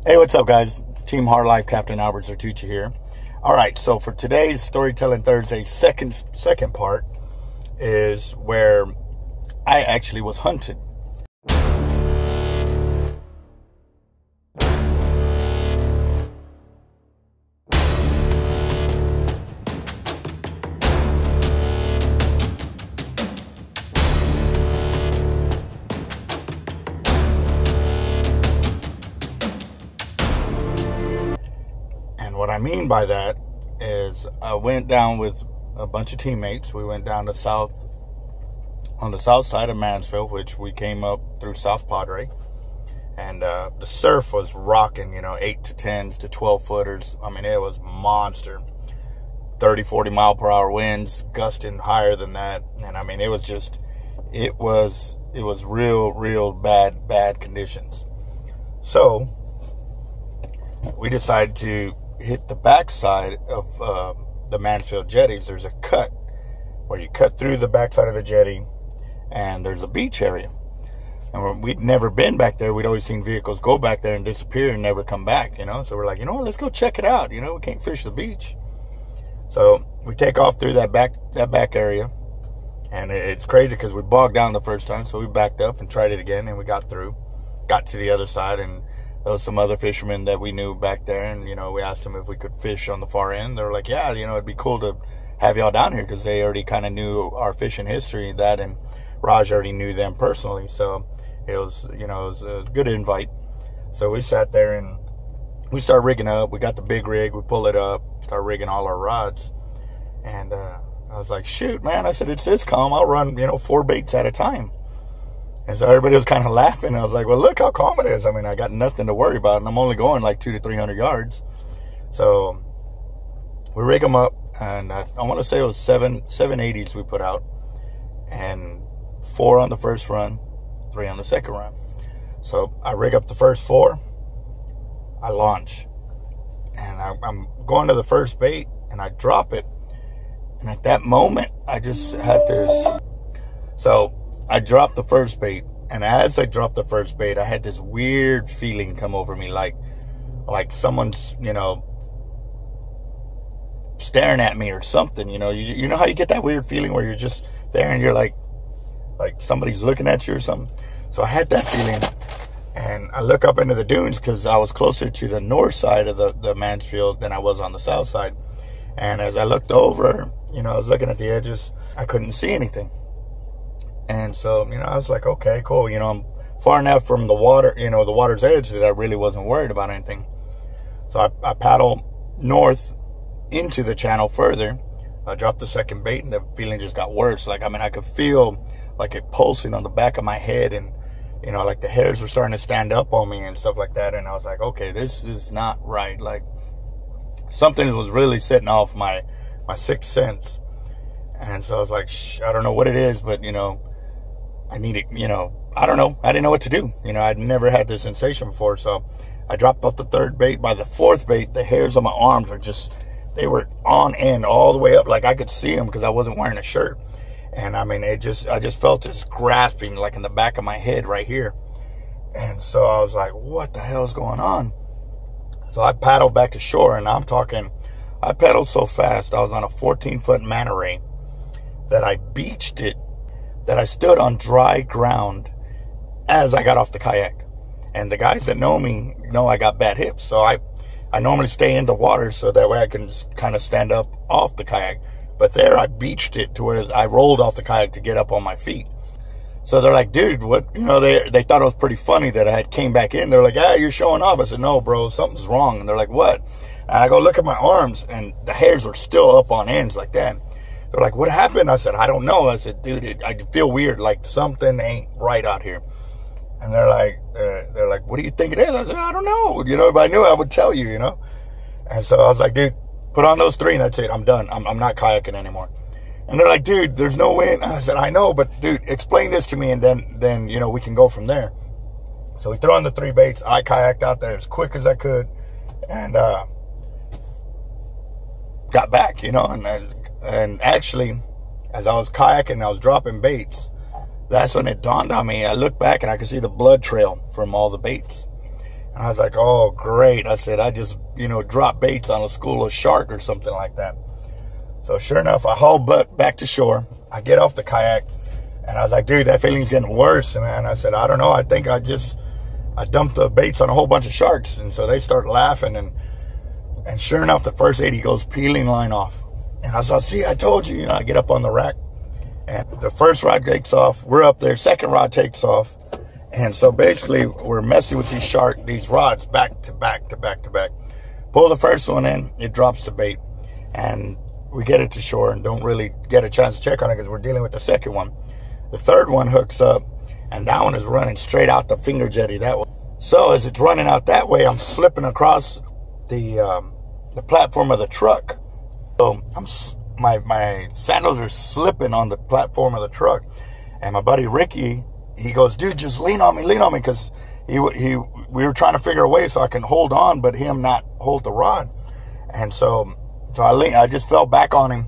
Hey, what's up, guys? Team Hard Life, Captain Alberto Zertuche here. All right, so for today's Storytelling Thursday, second part is where I actually was hunted. What I mean by that is I went down with a bunch of teammates. We went down on the south side of Mansfield, which we came up through South Padre. And the surf was rocking, 8 to 10s to 12 footers. I mean, it was monster. 30, 40 mile per hour winds, gusting higher than that. And I mean, it was real bad conditions. So we decided to hit the backside of the Mansfield jetties. There's a cut where you cut through the backside of the jetty, and there's a beach area. And we'd never been back there. We'd always seen vehicles go back there and disappear and never come back, So we're like, let's go check it out. We can't fish the beach. So we take off through that back area, and it's crazy because we bogged down the first time. So we backed up and tried it again, and we got to the other side, and there was some other fishermen that we knew back there, and we asked them if we could fish on the far end. They were like, yeah, it'd be cool to have y'all down here, because they already kind of knew our fishing history, and Raj already knew them personally. So it was a good invite. So we sat there and we started rigging up. We got the big rig, we pull it up, start rigging all our rods, and I was like, shoot, man, I said, it's this calm, I'll run 4 baits at a time. And so everybody was kind of laughing. I was like, well, look how calm it is. I mean, I got nothing to worry about, and I'm only going like 200 to 300 yards. So we rig them up, and I want to say it was 780s we put out, and 4 on the first run, 3 on the second run. So I rig up the first 4, I launch, and I'm going to the first bait, and I drop it. And at that moment, I just had this. So I dropped the first bait, and as I dropped the first bait, I had this weird feeling come over me, like someone's, staring at me or something. You know how you get that weird feeling where you're just there and you're like somebody's looking at you or something. So I had that feeling, and I look up into the dunes because I was closer to the north side of the Mansfield than I was on the south side. And as I looked over, I was looking at the edges, I couldn't see anything. And so, I was like, okay, cool. I'm far enough from the water, the water's edge, that I really wasn't worried about anything. So I paddle north into the channel further. I dropped the second bait, and the feeling just got worse. I could feel like it pulsing on the back of my head, and, like the hairs were starting to stand up on me and stuff like that. And I was like, okay, this is not right. Like, something was really setting off my sixth sense. And so I was like, I don't know what it is, but, I need it, I don't know. I didn't know what to do. I'd never had this sensation before. So I dropped off the third bait. By the fourth bait, the hairs on my arms were they were on end all the way up. Like I could see them because I wasn't wearing a shirt. And I mean, I just felt this grasping like in the back of my head right here. And so I was like, what the hell is going on? So I paddled back to shore, and I paddled so fast. I was on a 14-foot manta ray that I beached it, that I stood on dry ground as I got off the kayak. And the guys that know me know I got bad hips. So I normally stay in the water so that way I can kind of stand up off the kayak. But there I beached it to where I rolled off the kayak to get up on my feet. So they're like, dude, what? They thought it was pretty funny that I had came back in. They're like, you're showing off. I said, no, bro, something's wrong. And they're like, what? And I go look at my arms, and the hairs were still up on ends like that. They're like, what happened? I said, I don't know. I said, dude, I feel weird. Like something ain't right out here. And they're like, what do you think it is? I said, I don't know. If I knew, I would tell you, And so I was like, dude, put on those 3, and that's it. I'm done. I'm not kayaking anymore. And they're like, dude, there's no wind. I said, I know, but dude, explain this to me, and then we can go from there. So we threw on the 3 baits. I kayaked out there as quick as I could, and got back, and actually, as I was kayaking, I was dropping baits. That's when it dawned on me. I looked back, and I could see the blood trail from all the baits. And I was like, oh, great. I said, I just, you know, dropped baits on a school of shark or something like that. So sure enough, I haul butt back to shore. I get off the kayak, and I was like, dude, that feeling's getting worse, man. I said, I don't know. I think I dumped the baits on a whole bunch of sharks. And so they start laughing, and sure enough, the first 80 goes peeling line off. And I was like, see, I told you. You know, I get up on the rack, and the first rod takes off. We're up there. Second rod takes off. And so basically, we're messing with these rods back to back to back to back. Pull the first one in, it drops the bait. And we get it to shore and don't really get a chance to check on it because we're dealing with the second one. The third one hooks up, and that one is running straight out the finger jetty that way. So as it's running out that way, I'm slipping across the platform of the truck. So my sandals are slipping on the platform of the truck. And my buddy Ricky, he goes, dude, just lean on me, because we were trying to figure a way so I can hold on, but him not hold the rod. And so I just fell back on him,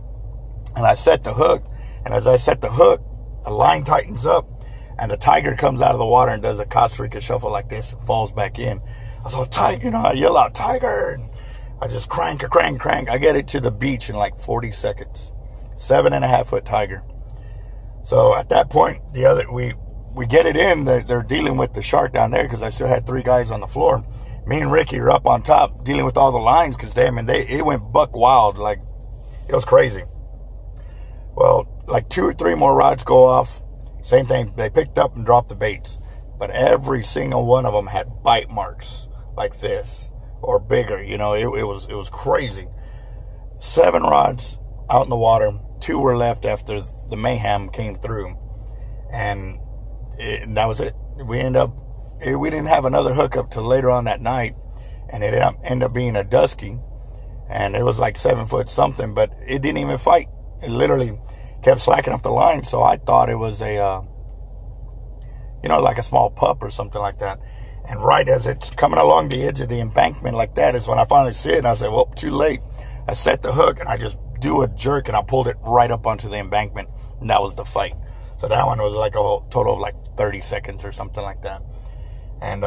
and I set the hook. And as I set the hook, the line tightens up, and the tiger comes out of the water and does a Costa Rica shuffle like this and falls back in. I was like, tiger, you know, I yell out, tiger, and I just crank. I get it to the beach in like 40 seconds. 7.5 foot tiger. So at that point, we get it in. They're dealing with the shark down there because I still had 3 guys on the floor. Me and Ricky are up on top dealing with all the lines because, damn, it went buck wild. Like, it was crazy. Well, like 2 or 3 more rods go off. Same thing. They picked up and dropped the baits. But every single one of them had bite marks like this or bigger. You know, it was crazy. 7 rods out in the water. 2 were left after the mayhem came through. And that was it. We didn't have another hookup till later on that night, and it ended up being a dusky, and it was like 7 foot something, but it didn't even fight. It literally kept slacking up the line, so I thought it was a, you know, like a small pup or something like that. And right as it's coming along the edge of the embankment like that is when I finally see it, and I said, well, too late. I set the hook, and I just do a jerk, and I pulled it right up onto the embankment, and that was the fight. So that one was like a whole total of like 30 seconds or something like that. And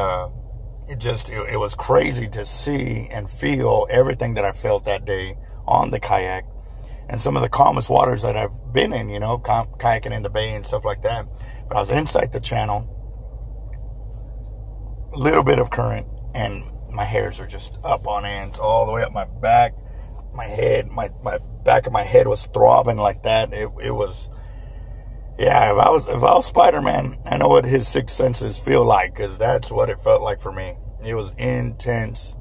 it was crazy to see and feel everything that I felt that day on the kayak, and some of the calmest waters that I've been in, you know, kayaking in the bay and stuff like that. But I was inside the channel, a little bit of current, and my hairs are just up on ends all the way up my back, my head, my back of my head was throbbing like that. It was. Yeah, if I was Spider-Man, I know what his 6 senses feel like, because that's what it felt like for me. It was intense.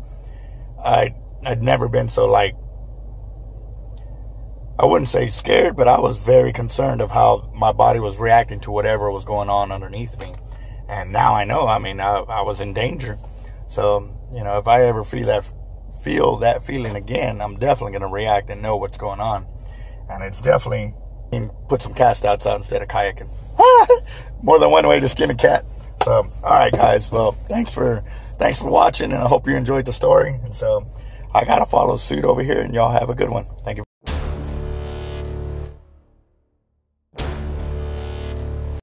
I'd never been so, like, I wouldn't say scared, but I was very concerned of how my body was reacting to whatever was going on underneath me. And now I know, I mean, I was in danger. So, you know, if I ever feel that feeling again, I'm definitely going to react and know what's going on. And it's definitely... put some cast outs out instead of kayaking. More than one way to skin a cat. So, all right, guys. Well, thanks for watching, and I hope you enjoyed the story. And so, I gotta follow suit over here, and y'all have a good one. Thank you.